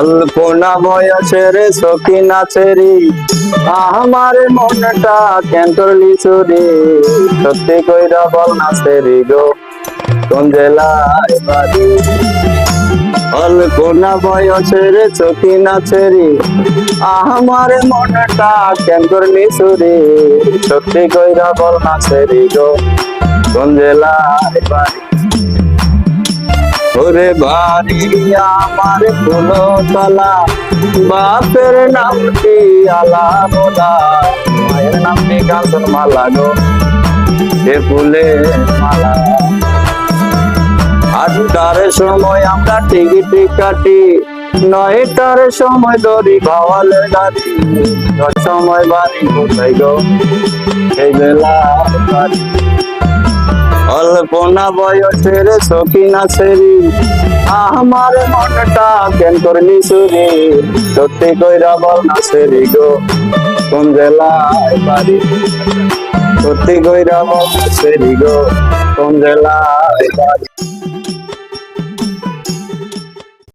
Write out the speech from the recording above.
অল্পনা বয়সের সখী নাচেরি আমার মনটা কেন করলি চুরি সত্যি কইরা বল নাচেরি গো কোন জেলায় বাড়ি অল্পনা বয়সের সখী নাচেরি আমার মনটা কেন করলি চুরি সত্যি কইরা বল নাচেরি গো কোন জেলায় বাড়ি ওরে বাড়ি আমার ফুলতলা বাপের নামটি আলা বোলা মায়ের নামটি কাঞ্চন মালা গো সে ফুলে মালা আটটার সময় আমরা টিকিট কাটি 9টার সময় দড়ি ভাওয়ালের গাড়ি 10টার সময় বাড়ি কোথায় গো সেই বেলা বাড়ি অল্পনা বয়সের সখী নাচেরি আমার মনটা কেন করলি চুরি সত্যি কইরা বল নাচেরি গো কোন জেলায় বাড়ি সত্যি কইরা বল নাচেরি গো কোন জেলায় বাড়ি।